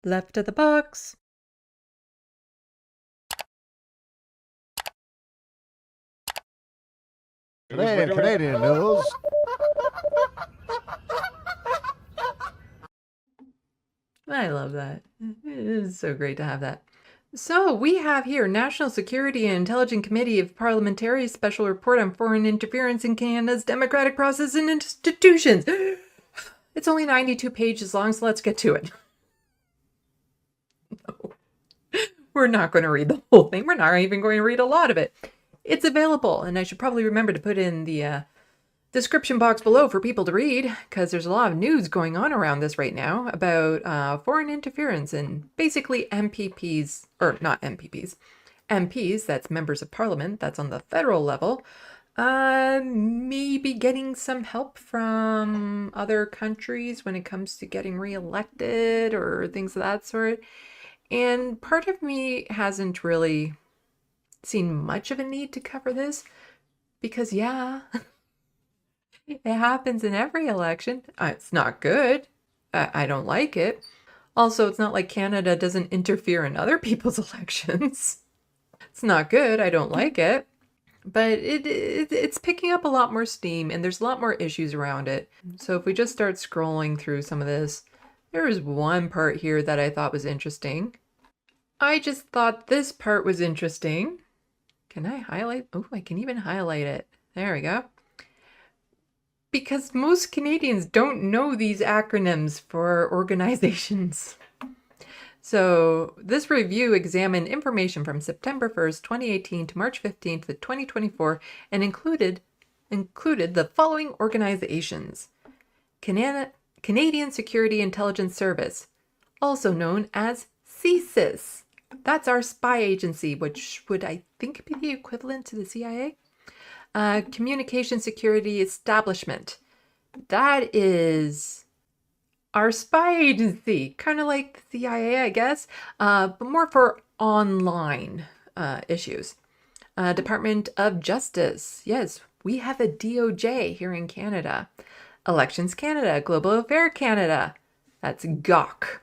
Left of the box. Today in Canadian news. I love that. It is so great to have that. So we have here National Security and Intelligence Committee of Parliamentary Special Report on Foreign Interference in Canada's Democratic Process and Institutions. It's only 92 pages long, so let's get to it. No. We're not going to read the whole thing. We're not even going to read a lot of it. It's available, and I should probably remember to put in the description box below for people to read, because there's a lot of news going on around this right now about foreign interference and basically MPPs, or not MPPs, MPs, that's members of parliament, that's on the federal level, maybe getting some help from other countries when it comes to getting reelected or things of that sort. And part of me hasn't really seen much of a need to cover this because, yeah, it happens in every election. It's not good. I don't like it. Also, it's not like Canada doesn't interfere in other people's elections. It's not good. I don't like it. But it's picking up a lot more steam, and there's a lot more issues around it. So if we just start scrolling through some of this, there is one part here that I thought was interesting. I just thought this part was interesting. Can I highlight? Oh, I can even highlight it. There we go. Because most Canadians don't know these acronyms for organizations. So this review examined information from September 1st, 2018 to March 15th, 2024 and included the following organizations. Canadian Security Intelligence Service, also known as CSIS. That's our spy agency, which would, I think, be the equivalent to the CIA. Communication Security Establishment. That is our spy agency, kind of like the CIA, I guess, but more for online issues. Department of Justice. Yes, we have a DOJ here in Canada. Elections Canada, Global Affairs Canada. That's GOC.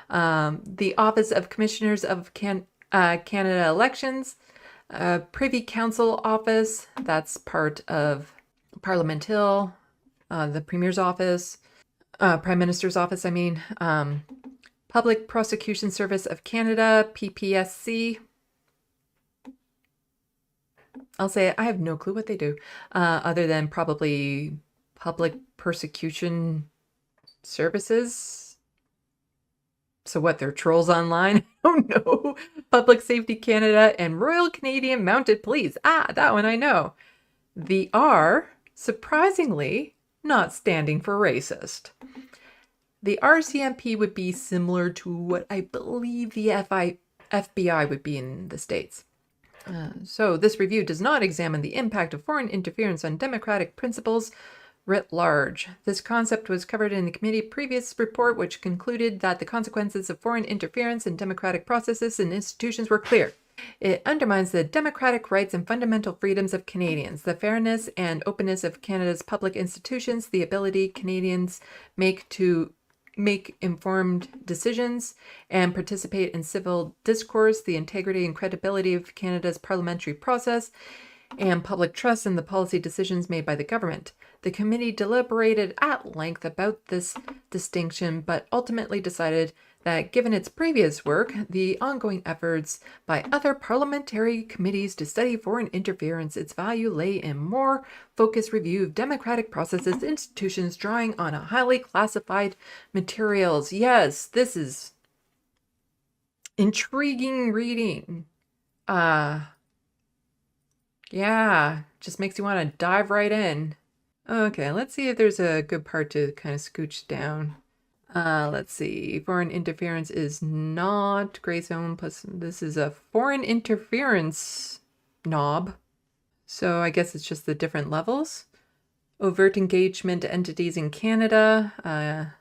The Office of Commissioners of Canada Elections. Privy Council Office, that's part of Parliament Hill, the Premier's Office, Prime Minister's Office, Public Prosecution Service of Canada, PPSC. I'll say I have no clue what they do, other than probably Public Persecution Services. So what, they're trolls online? I don't know. Public Safety Canada and Royal Canadian Mounted Police. That one I know. The R, surprisingly, not standing for racist. The RCMP would be similar to what I believe the FBI would be in the States. So this review does not examine the impact of foreign interference on democratic principles writ large. This concept was covered in the committee's previous report, which concluded that the consequences of foreign interference in democratic processes and institutions were clear. It undermines the democratic rights and fundamental freedoms of Canadians, the fairness and openness of Canada's public institutions, the ability Canadians make to make informed decisions and participate in civil discourse, the integrity and credibility of Canada's parliamentary process, and public trust in the policy decisions made by the government. The committee deliberated at length about this distinction, but ultimately decided that given its previous work, the ongoing efforts by other parliamentary committees to study foreign interference, its value lay in more focused review of democratic processes, institutions, drawing on a highly classified materials. Yes, this is intriguing reading. Yeah, just makes you want to dive right in. Okay, let's see if there's a good part to kind of scooch down. Let's see. Foreign interference is not gray zone, plus this is a foreign interference knob. So I guess it's just the different levels. Overt engagement entities in Canada.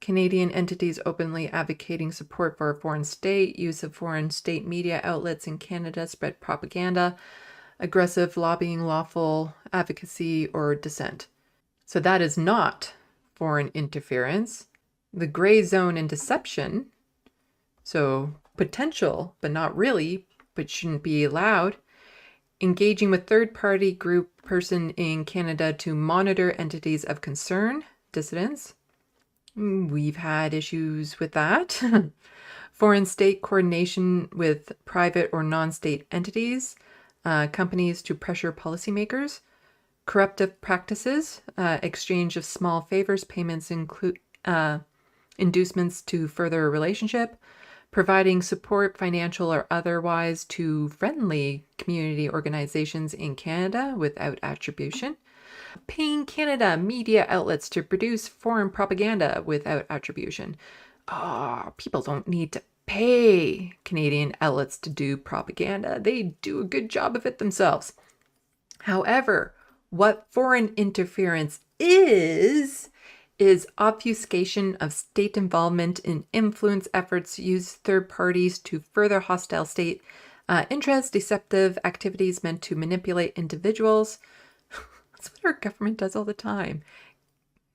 Canadian entities openly advocating support for a foreign state. Use of foreign state media outlets in Canada spread propaganda. Aggressive lobbying, lawful advocacy, or dissent. So that is not foreign interference. The gray zone and deception, so potential, but not really, but shouldn't be allowed. Engaging with third-party group person in Canada to monitor entities of concern, dissidents. We've had issues with that. Foreign state coordination with private or non-state entities, companies to pressure policymakers. Corruptive practices, exchange of small favors, payments, inducements to further a relationship, providing support, financial or otherwise, to friendly community organizations in Canada without attribution, paying Canada media outlets to produce foreign propaganda without attribution. People don't need to pay Canadian outlets to do propaganda. They do a good job of it themselves. However, what foreign interference is obfuscation of state involvement in influence efforts, use third parties to further hostile state interests, deceptive activities meant to manipulate individuals. That's what our government does all the time.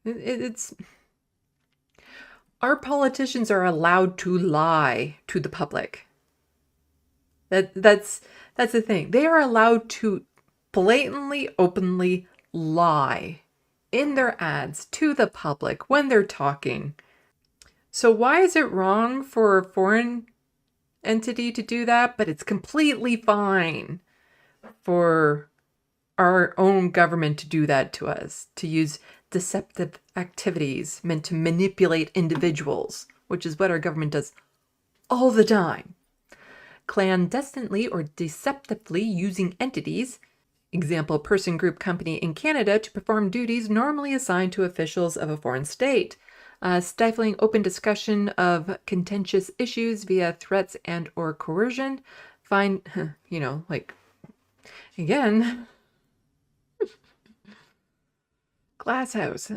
It's our politicians are allowed to lie to the public. That's the thing. They are allowed to blatantly, openly lie in their ads to the public when they're talking. So why is it wrong for a foreign entity to do that? But it's completely fine for our own government to do that to us, to use deceptive activities meant to manipulate individuals, which is what our government does all the time. Clandestinely or deceptively using entities, example, person, group, company in Canada, to perform duties normally assigned to officials of a foreign state. Stifling open discussion of contentious issues via threats and or coercion. Again, Glasshouse.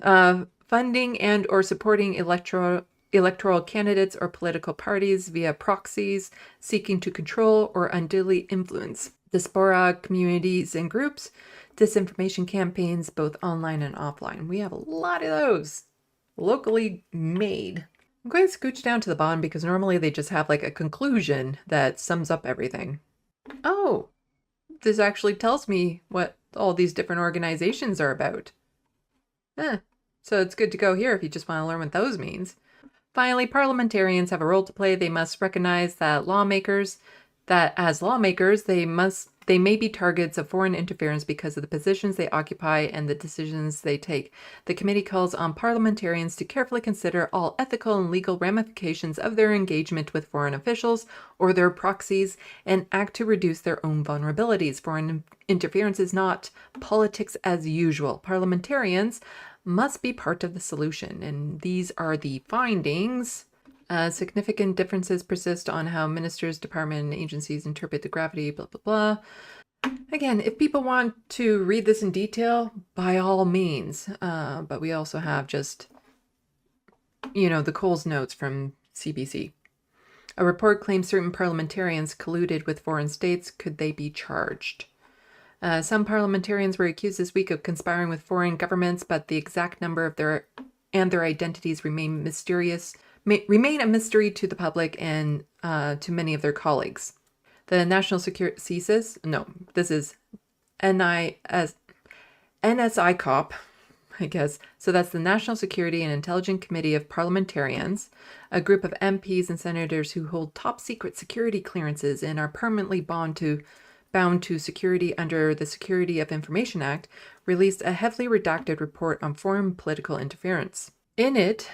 Funding and or supporting electoral candidates or political parties via proxies seeking to control or unduly influence diaspora communities and groups, disinformation campaigns, both online and offline. We have a lot of those locally made. I'm going to scooch down to the bottom because normally they just have like a conclusion that sums up everything. Oh, this actually tells me what all these different organizations are about. So it's good to go here if you just want to learn what those means. Finally, parliamentarians have a role to play. They must recognize that as lawmakers, they may be targets of foreign interference because of the positions they occupy and the decisions they take. The committee calls on parliamentarians to carefully consider all ethical and legal ramifications of their engagement with foreign officials or their proxies and act to reduce their own vulnerabilities. Foreign interference is not politics as usual. Parliamentarians must be part of the solution, and these are the findings. Significant differences persist on how ministers, department, and agencies interpret the gravity, blah, blah, blah. Again, if people want to read this in detail, by all means. But we also have just, the Coles notes from CBC. A report claims certain parliamentarians colluded with foreign states. Could they be charged? Some parliamentarians were accused this week of conspiring with foreign governments, but the exact number of their identities remain a mystery to the public and to many of their colleagues. The National Security this is NSICOP, I guess. So that's the National Security and Intelligence Committee of Parliamentarians, a group of MPs and senators who hold top secret security clearances and are permanently bound to security under the Security of Information Act, released a heavily redacted report on foreign political interference. In it,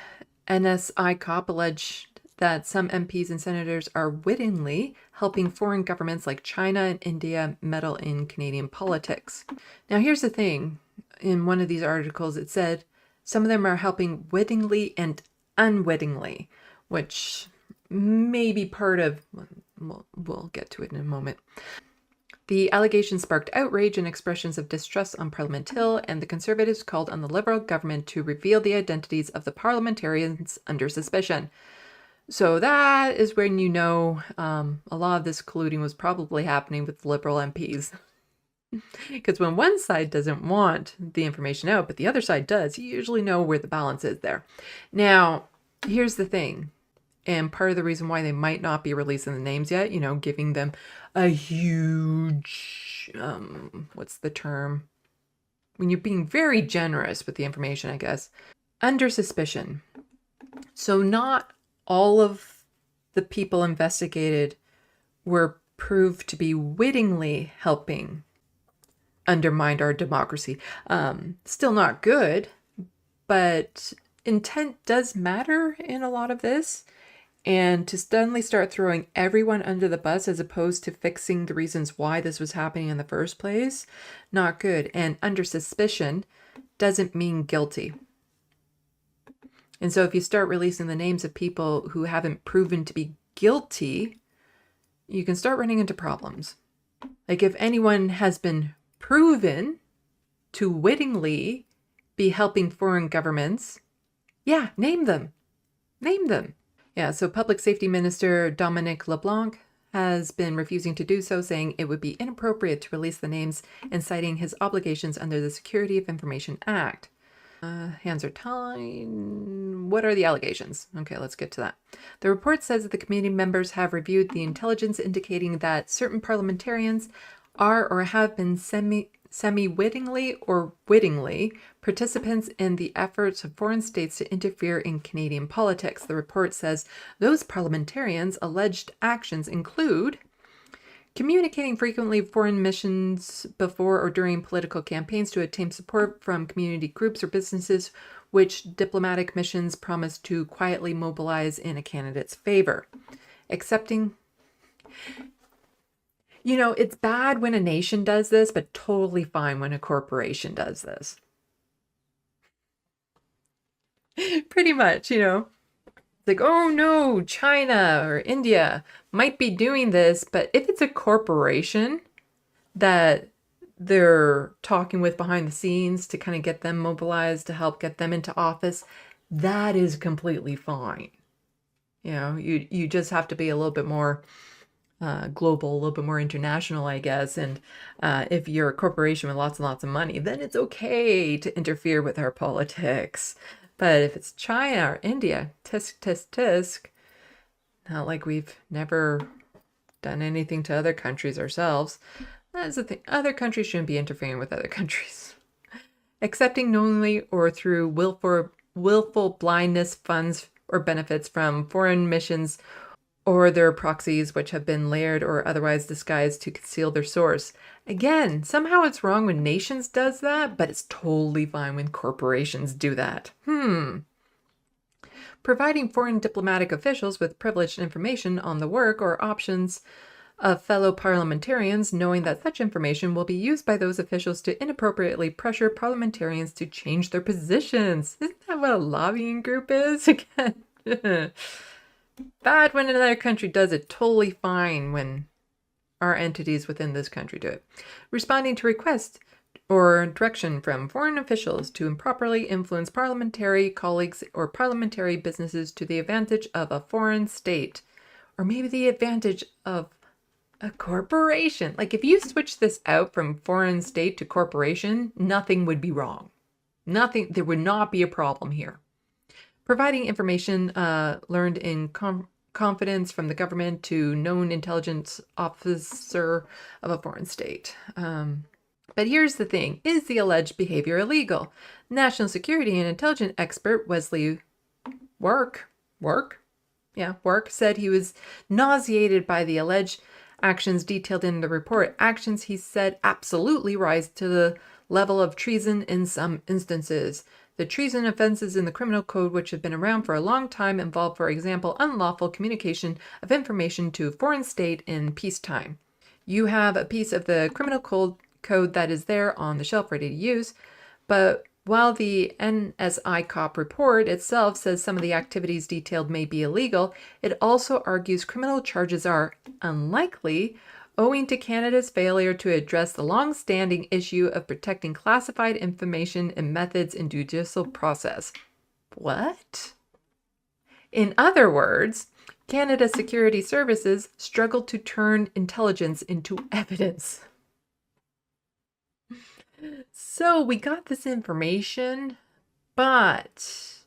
NSICOP alleged that some MPs and senators are wittingly helping foreign governments like China and India meddle in Canadian politics. Now, here's the thing. In one of these articles, it said some of them are helping wittingly and unwittingly, which may be part of, we'll get to it in a moment. The allegation sparked outrage and expressions of distrust on Parliament Hill, and the Conservatives called on the Liberal government to reveal the identities of the parliamentarians under suspicion. So that is when a lot of this colluding was probably happening with Liberal MPs. Because when one side doesn't want the information out, but the other side does, you usually know where the balance is there. Now, here's the thing. And part of the reason why they might not be releasing the names yet, giving them a huge, what's the term? When you're being very generous with the information, I guess. Under suspicion. So not all of the people investigated were proved to be wittingly helping undermine our democracy. Still not good, but intent does matter in a lot of this. And to suddenly start throwing everyone under the bus as opposed to fixing the reasons why this was happening in the first place, not good. And under suspicion doesn't mean guilty. And so if you start releasing the names of people who haven't proven to be guilty, you can start running into problems. Like if anyone has been proven to wittingly be helping foreign governments, yeah, name them. Name them. Yeah, so Public Safety Minister Dominic LeBlanc has been refusing to do so, saying it would be inappropriate to release the names and citing his obligations under the Security of Information Act. Hands are tied. What are the allegations? Okay, let's get to that. The report says that the committee members have reviewed the intelligence indicating that certain parliamentarians are or have been semi-wittingly or wittingly participants in the efforts of foreign states to interfere in Canadian politics. The report says those parliamentarians' alleged actions include communicating frequently with foreign missions before or during political campaigns to obtain support from community groups or businesses which diplomatic missions promise to quietly mobilize in a candidate's favor. Accepting... it's bad when a nation does this, but totally fine when a corporation does this. Pretty much, Like, oh no, China or India might be doing this, but if it's a corporation that they're talking with behind the scenes to kind of get them mobilized to help get them into office, that is completely fine. You just have to be a little bit more global, a little bit more international, I guess. And if you're a corporation with lots and lots of money, then it's okay to interfere with our politics. But if it's China or India, tisk, tisk, tisk, not like we've never done anything to other countries ourselves. That's the thing. Other countries shouldn't be interfering with other countries. Accepting knowingly or through willful blindness funds or benefits from foreign missions or their proxies which have been layered or otherwise disguised to conceal their source. Again, somehow it's wrong when nations does that, but it's totally fine when corporations do that. Providing foreign diplomatic officials with privileged information on the work or options of fellow parliamentarians, knowing that such information will be used by those officials to inappropriately pressure parliamentarians to change their positions. Isn't that what a lobbying group is? Again. Bad when another country does it, totally fine when our entities within this country do it. Responding to requests or direction from foreign officials to improperly influence parliamentary colleagues or parliamentary businesses to the advantage of a foreign state, or maybe the advantage of a corporation. Like if you switch this out from foreign state to corporation, nothing would be wrong. There would not be a problem here. Providing information learned in confidence from the government to known intelligence officer of a foreign state. But here's the thing. Is the alleged behavior illegal? National security and intelligence expert Wesley Work said he was nauseated by the alleged actions detailed in the report. Actions, he said, absolutely rise to the level of treason in some instances. The treason offenses in the criminal code, which have been around for a long time, involve, for example, unlawful communication of information to a foreign state in peacetime. You have a piece of the criminal code that is there on the shelf ready to use, but while the NSICOP report itself says some of the activities detailed may be illegal, it also argues criminal charges are unlikely owing to Canada's failure to address the long-standing issue of protecting classified information and methods in judicial process. What? In other words, Canada's security services struggle to turn intelligence into evidence. So we got this information, but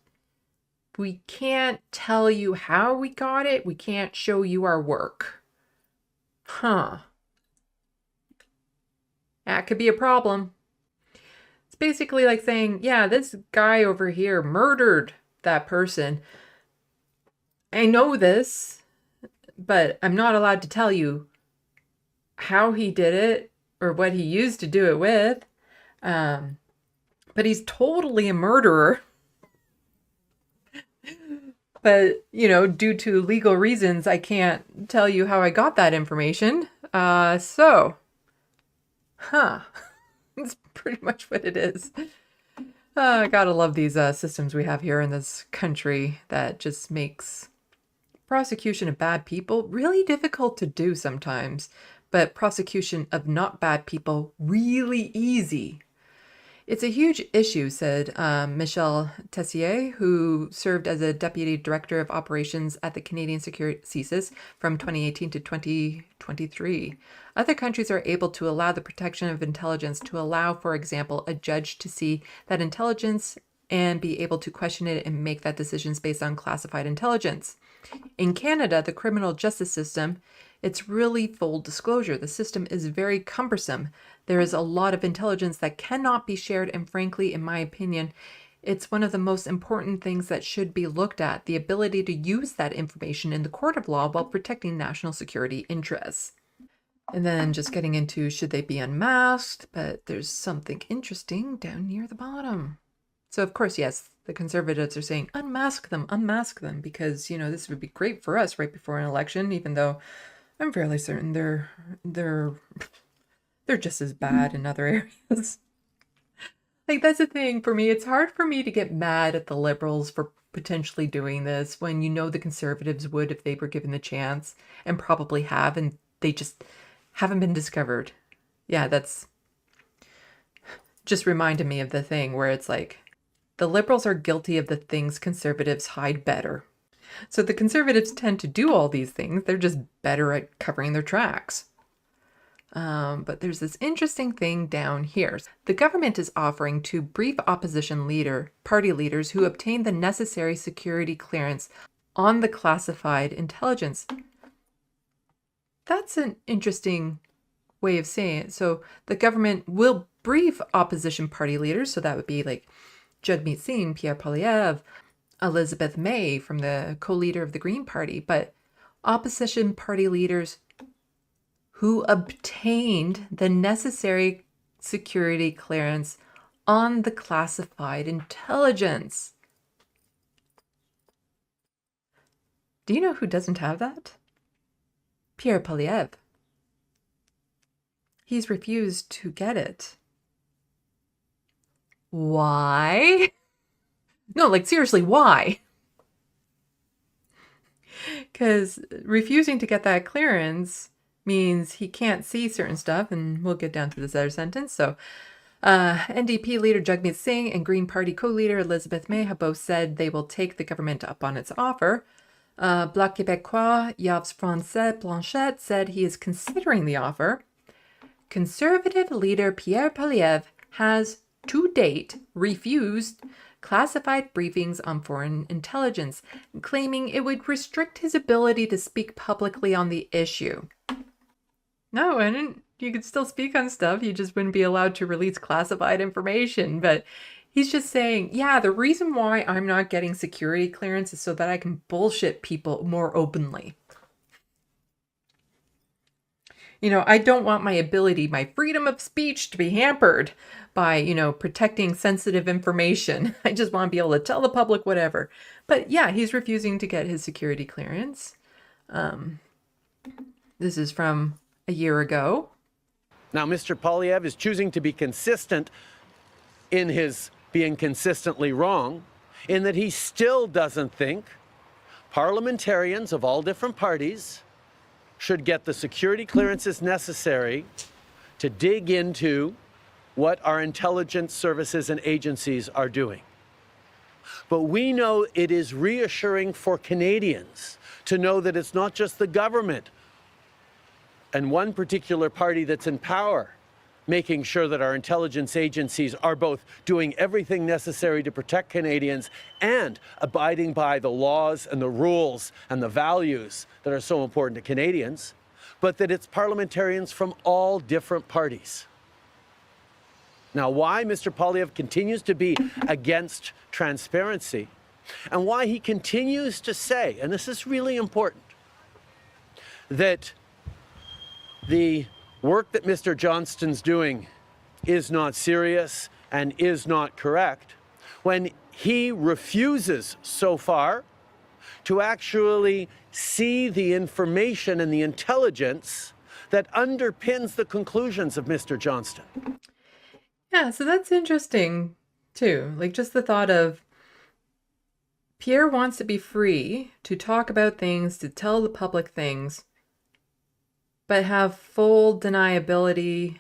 we can't tell you how we got it. We can't show you our work. Huh. That could be a problem. It's basically like saying, yeah, this guy over here murdered that person. I know this, but I'm not allowed to tell you how he did it or what he used to do it with. But he's totally a murderer. But, due to legal reasons, I can't tell you how I got that information. Huh. That's pretty much what it is. I gotta love these systems we have here in this country that just makes prosecution of bad people really difficult to do sometimes, but prosecution of not bad people really easy. It's a huge issue, said Michel Tessier, who served as a Deputy Director of Operations at the Canadian Security CSIS from 2018 to 2023. Other countries are able to allow the protection of intelligence to allow, for example, a judge to see that intelligence and be able to question it and make that decisions based on classified intelligence. In Canada, the criminal justice system, it's really full disclosure. The system is very cumbersome. There is a lot of intelligence that cannot be shared, and frankly, in my opinion, it's one of the most important things that should be looked at, the ability to use that information in the court of law while protecting national security interests. And then just getting into should they be unmasked, but there's something interesting down near the bottom. So of course, yes, the conservatives are saying unmask them, because, this would be great for us right before an election, even though I'm fairly certain they're just as bad in other areas. Like, that's the thing for me. It's hard for me to get mad at the liberals for potentially doing this when the conservatives would if they were given the chance, and probably have, and they just haven't been discovered. Yeah, that's just reminded me of the thing where it's like, the liberals are guilty of the things conservatives hide better. So the conservatives tend to do all these things. They're just better at covering their tracks. But there's this interesting thing down here. The government is offering to brief opposition party leaders who obtain the necessary security clearance on the classified intelligence. That's an interesting way of saying it. So the government will brief opposition party leaders. So that would be like Jagmeet Singh, Pierre Poilievre, Elizabeth May from the co-leader of the Green Party, but opposition party leaders who obtained the necessary security clearance on the classified intelligence. Do you know who doesn't have that? Pierre Poilievre. He's refused to get it. Why? No, like seriously, why? Because refusing to get that clearance means he can't see certain stuff, and we'll get down to this other sentence. So NDP leader Jagmeet Singh and Green Party co-leader Elizabeth May have both said they will take the government up on its offer. Bloc Québécois Yves François Blanchet said he is considering the offer. Conservative leader Pierre Poilievre has to date refused classified briefings on foreign intelligence, claiming it would restrict his ability to speak publicly on the issue. No, you could still speak on stuff, you just wouldn't be allowed to release classified information. But he's just saying, yeah, the reason why I'm not getting security clearance is so that I can bullshit people more openly. I don't want my ability, my freedom of speech to be hampered by, protecting sensitive information. I just want to be able to tell the public whatever. But yeah, he's refusing to get his security clearance. This is from a year ago. Now, Mr. Poilievre is choosing to be consistent in his being consistently wrong, in that he still doesn't think parliamentarians of all different parties should get the security clearances necessary to dig into what our intelligence services and agencies are doing. But we know it is reassuring for Canadians to know that it's not just the government and one particular party that's in power making sure that our intelligence agencies are both doing everything necessary to protect Canadians and abiding by the laws and the rules and the values that are so important to Canadians, but that it's parliamentarians from all different parties. Now, why Mr. Poilievre continues to be against transparency and why he continues to say, and this is really important, that the work that Mr. Johnston's doing is not serious and is not correct, when he refuses so far to actually see the information and the intelligence that underpins the conclusions of Mr. Johnston. Yeah, so that's interesting too. Like just the thought of Pierre wants to be free to talk about things, to tell the public things, but have full deniability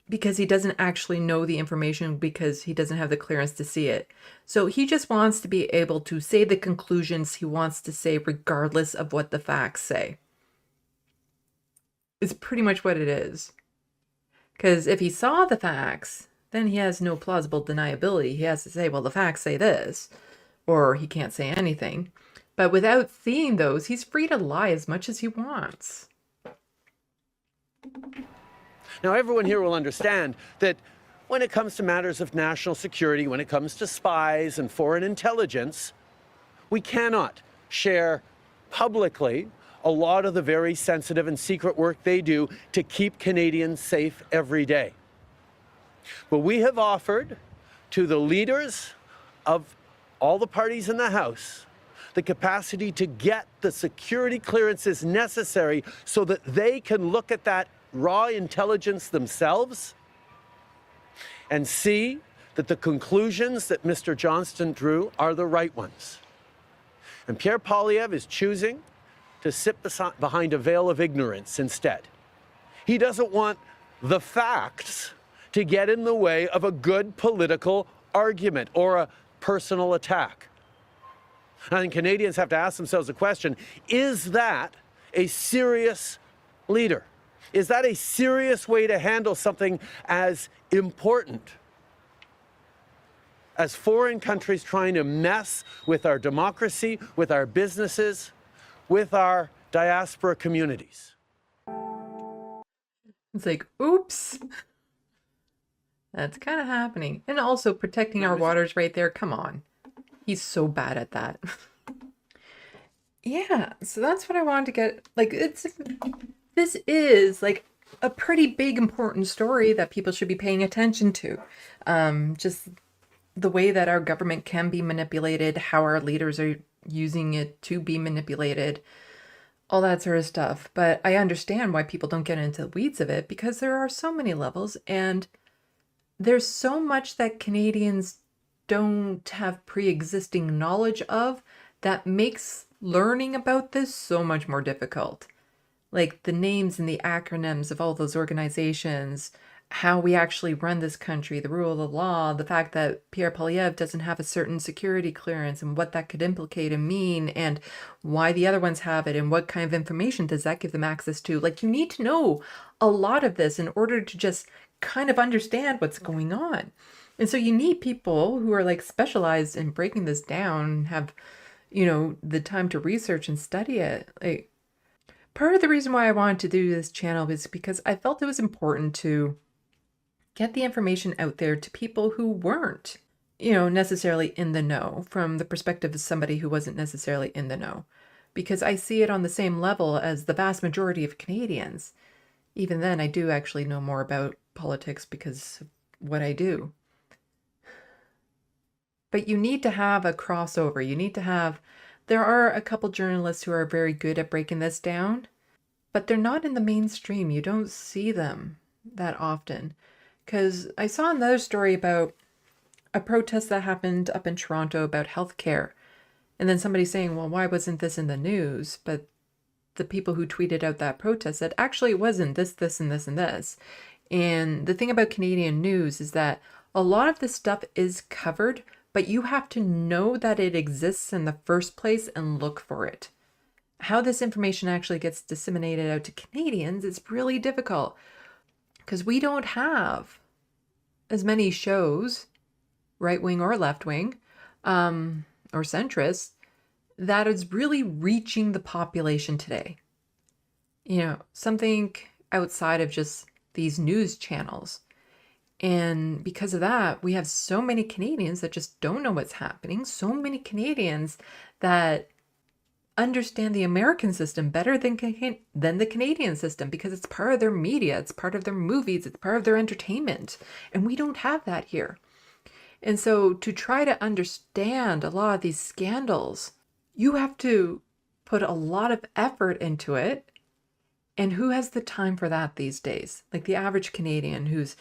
because he doesn't actually know the information because he doesn't have the clearance to see it. So he just wants to be able to say the conclusions he wants to say regardless of what the facts say. It's pretty much what it is. Because if he saw the facts, then he has no plausible deniability. He has to say, well, the facts say this, or he can't say anything. But without seeing those, he's free to lie as much as he wants. Now, everyone here will understand that when it comes to matters of national security, when it comes to spies and foreign intelligence, we cannot share publicly a lot of the very sensitive and secret work they do to keep Canadians safe every day. But we have offered to the leaders of all the parties in the House the capacity to get the security clearances necessary so that they can look at that raw intelligence themselves and see that the conclusions that Mr. Johnston drew are the right ones. And Pierre Poilievre is choosing to sit behind a veil of ignorance instead. He doesn't want the facts to get in the way of a good political argument or a personal attack. I think Canadians have to ask themselves the question, is that a serious leader? Is that a serious way to handle something as important as foreign countries trying to mess with our democracy, with our businesses, with our diaspora communities? It's like, oops. That's kind of happening. And also protecting our waters right there. Come on. He's so bad at that. Yeah, so that's what I wanted to get. Like, this is like a pretty big, important story that people should be paying attention to. Just the way that our government can be manipulated, how our leaders are using it to be manipulated, all that sort of stuff. But I understand why people don't get into the weeds of it because there are so many levels and there's so much that Canadians don't have pre-existing knowledge of that makes learning about this so much more difficult. Like the names and the acronyms of all those organizations, how we actually run this country, the rule of the law, the fact that Pierre Poilievre doesn't have a certain security clearance and what that could implicate and mean and why the other ones have it and what kind of information does that give them access to. Like you need to know a lot of this in order to just kind of understand what's going on. And so you need people who are like specialized in breaking this down, have, you know, the time to research and study it. Like part of the reason why I wanted to do this channel is because I felt it was important to get the information out there to people who weren't, you know, necessarily in the know from the perspective of somebody who wasn't necessarily in the know. Because I see it on the same level as the vast majority of Canadians. Even then, I do actually know more about politics because of what I do. But you need to have a crossover. You need to have, there are a couple journalists who are very good at breaking this down, but they're not in the mainstream. You don't see them that often. Because I saw another story about a protest that happened up in Toronto about healthcare. And then somebody saying, well, why wasn't this in the news? But the people who tweeted out that protest said, actually, it wasn't this, this, and this, and this. And the thing about Canadian news is that a lot of this stuff is covered, but you have to know that it exists in the first place and look for it. How this information actually gets disseminated out to Canadians is really difficult. because we don't have as many shows, right wing or left wing, or centrist, that is really reaching the population today. Something outside of just these news channels. And because of that, we have so many Canadians that just don't know what's happening. So many Canadians that understand the American system better than the Canadian system, because it's part of their media, it's part of their movies, it's part of their entertainment. And we don't have that here. And so to try to understand a lot of these scandals, you have to put a lot of effort into it. And who has the time for that these days? Like the average Canadian who's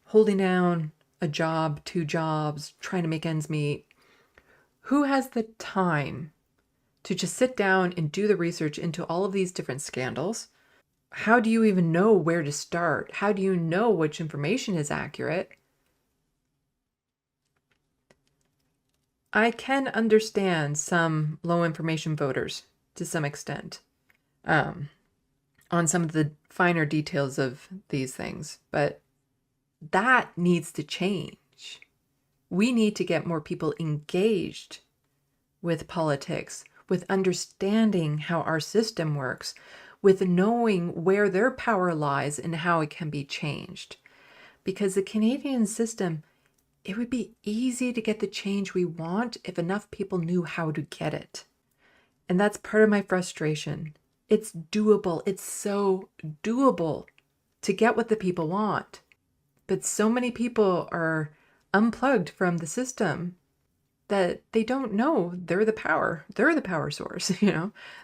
holding down a job, 2 jobs, trying to make ends meet. Who has the time to just sit down and do the research into all of these different scandals? How do you even know where to start? How do you know which information is accurate? I can understand some low information voters to some extent on some of the finer details of these things, but that needs to change. We need to get more people engaged with politics, with understanding how our system works, with knowing where their power lies and how it can be changed. Because the Canadian system, it would be easy to get the change we want if enough people knew how to get it. And that's part of my frustration. It's doable. It's so doable to get what the people want. But so many people are unplugged from the system that they don't know they're the power. They're the power source,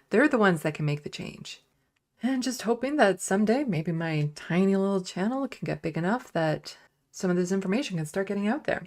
They're the ones that can make the change. And just hoping that someday maybe my tiny little channel can get big enough that some of this information can start getting out there.